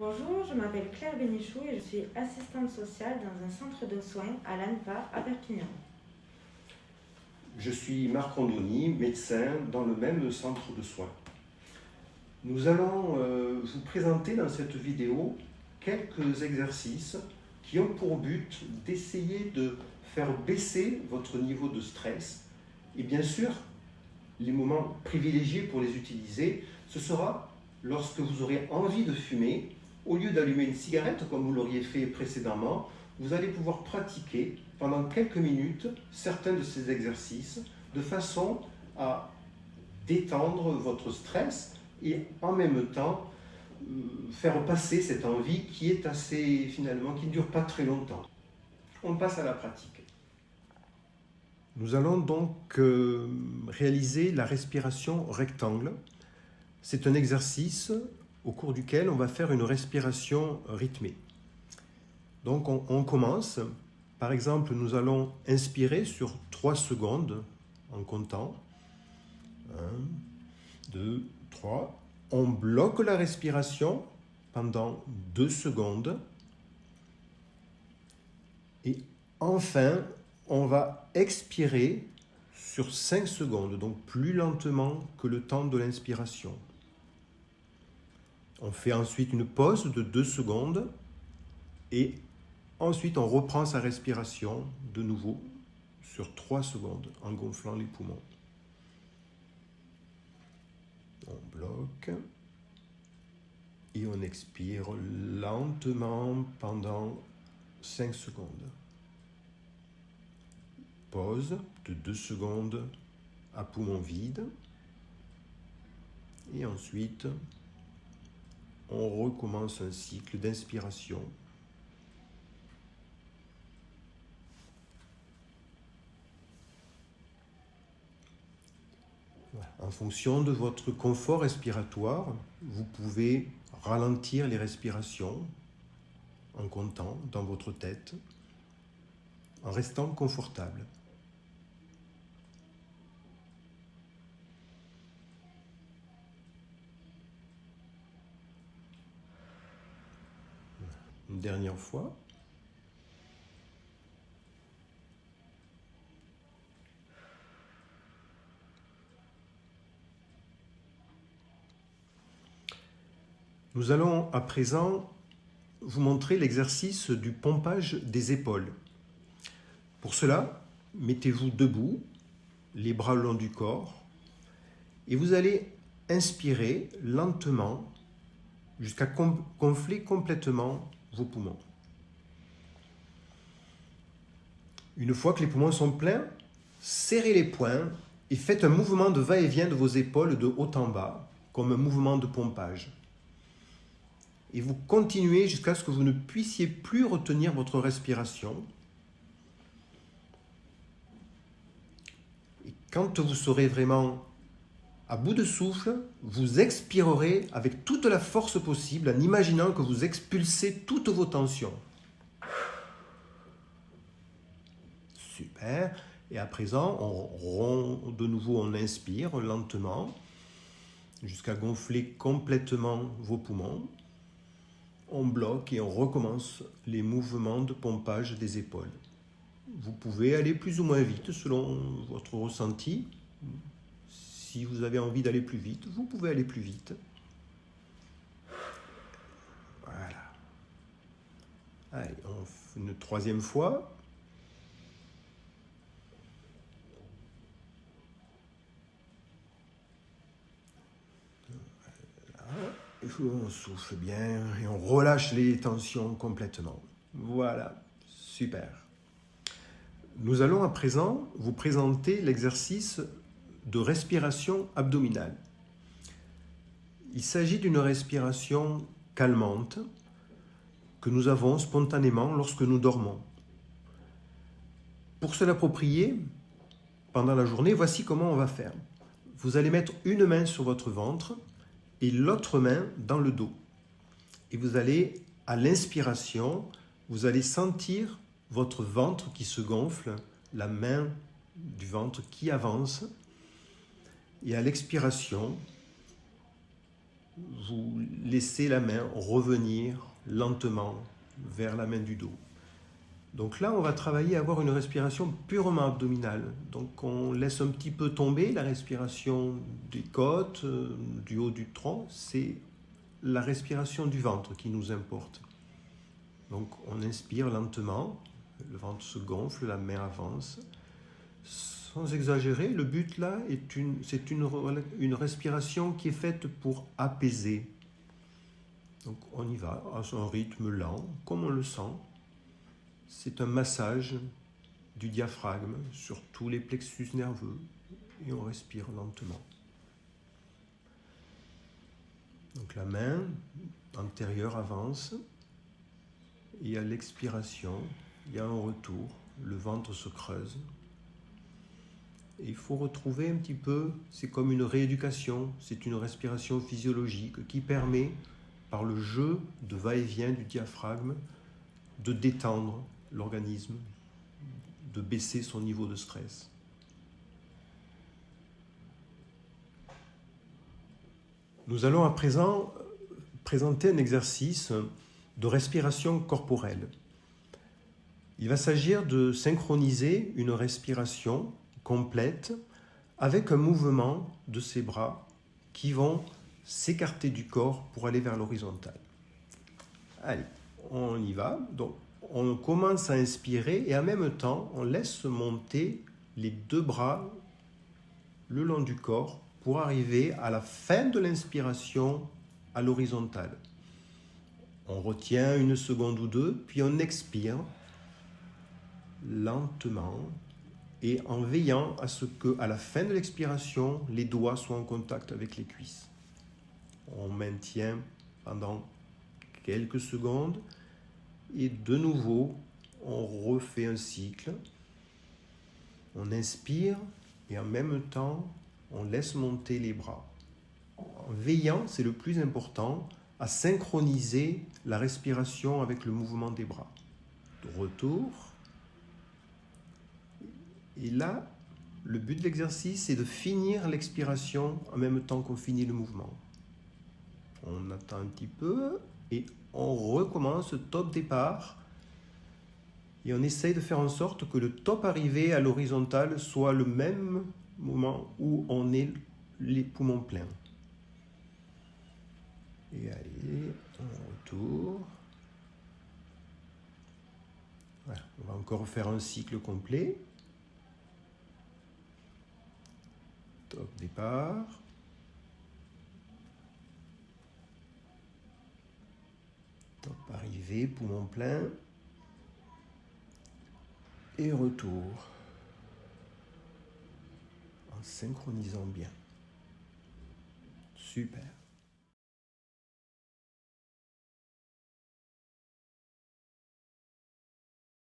Bonjour, je m'appelle Claire Bénichou et je suis assistante sociale dans un centre de soins à l'ANPA à Perpignan. Je suis Marc Rondoni, médecin dans le même centre de soins. Nous allons vous présenter dans cette vidéo quelques exercices qui ont pour but d'essayer de faire baisser votre niveau de stress. Et bien sûr, les moments privilégiés pour les utiliser, ce sera lorsque vous aurez envie de fumer. Au lieu d'allumer une cigarette comme vous l'auriez fait précédemment, vous allez pouvoir pratiquer pendant quelques minutes certains de ces exercices de façon à détendre votre stress et en même temps faire passer cette envie qui est assez finalement, qui ne dure pas très longtemps. On passe à la pratique. Nous allons donc réaliser la respiration rectangle. C'est un exercice au cours duquel on va faire une respiration rythmée. Donc on commence. Par exemple, nous allons inspirer sur 3 secondes en comptant. 1, 2, 3. On bloque la respiration pendant 2 secondes. Et enfin, on va expirer sur 5 secondes, donc plus lentement que le temps de l'inspiration. On fait ensuite une pause de 2 secondes et ensuite on reprend sa respiration de nouveau sur 3 secondes en gonflant les poumons. On bloque et on expire lentement pendant 5 secondes. Pause de 2 secondes à poumon vide et ensuite on recommence un cycle d'inspiration. En fonction de votre confort respiratoire, vous pouvez ralentir les respirations en comptant dans votre tête, en restant confortable. Une dernière fois. Nous allons à présent vous montrer l'exercice du pompage des épaules. Pour cela, mettez-vous debout, les bras le long du corps, et vous allez inspirer lentement jusqu'à gonfler complètement vos poumons. Une fois que les poumons sont pleins, serrez les poings et faites un mouvement de va-et-vient de vos épaules de haut en bas, comme un mouvement de pompage. Et vous continuez jusqu'à ce que vous ne puissiez plus retenir votre respiration. Et quand vous serez vraiment à bout de souffle, vous expirerez avec toute la force possible en imaginant que vous expulsez toutes vos tensions. Super. Et à présent, de nouveau, on inspire lentement jusqu'à gonfler complètement vos poumons. On bloque et on recommence les mouvements de pompage des épaules. Vous pouvez aller plus ou moins vite selon votre ressenti. Si vous avez envie d'aller plus vite, vous pouvez aller plus vite. Voilà. Allez, on fait une 3e fois. Voilà. On souffle bien et on relâche les tensions complètement. Voilà, super. Nous allons à présent vous présenter l'exercice de respiration abdominale. Il s'agit d'une respiration calmante que nous avons spontanément lorsque nous dormons. Pour se l'approprier, pendant la journée, voici comment on va faire. Vous allez mettre une main sur votre ventre et l'autre main dans le dos. Et vous allez, à l'inspiration, vous allez sentir votre ventre qui se gonfle, la main du ventre qui avance. Et à l'expiration, vous laissez la main revenir lentement vers la main du dos. Donc là, on va travailler à avoir une respiration purement abdominale. Donc on laisse un petit peu tomber la respiration des côtes, du haut du tronc. C'est la respiration du ventre qui nous importe. Donc on inspire lentement, le ventre se gonfle, la main avance. Sans exagérer, le but là, c'est une respiration qui est faite pour apaiser. Donc on y va, à un rythme lent, comme on le sent. C'est un massage du diaphragme sur tous les plexus nerveux et on respire lentement. Donc la main antérieure avance et à l'expiration, il y a un retour, le ventre se creuse. Et il faut retrouver un petit peu, c'est comme une rééducation, c'est une respiration physiologique qui permet, par le jeu de va-et-vient du diaphragme, de détendre l'organisme, de baisser son niveau de stress. Nous allons à présent présenter un exercice de respiration corporelle. Il va s'agir de synchroniser une respiration complète avec un mouvement de ses bras qui vont s'écarter du corps pour aller vers l'horizontale. Allez, on y va. Donc, on commence à inspirer et en même temps, on laisse monter les deux bras le long du corps pour arriver à la fin de l'inspiration à l'horizontale. On retient une seconde ou deux, puis on expire lentement et en veillant à ce qu'à la fin de l'expiration, les doigts soient en contact avec les cuisses. On maintient pendant quelques secondes et de nouveau, on refait un cycle. On inspire et en même temps, on laisse monter les bras. En veillant, c'est le plus important, à synchroniser la respiration avec le mouvement des bras. De retour. Et là, le but de l'exercice, c'est de finir l'expiration en même temps qu'on finit le mouvement. On attend un petit peu et on recommence top départ. Et on essaye de faire en sorte que le top arrivé à l'horizontale soit le même moment où on est les poumons pleins. Et allez, on retourne. Voilà, on va encore faire un cycle complet. Top départ. Top arrivée, poumon plein. Et retour. En synchronisant bien. Super.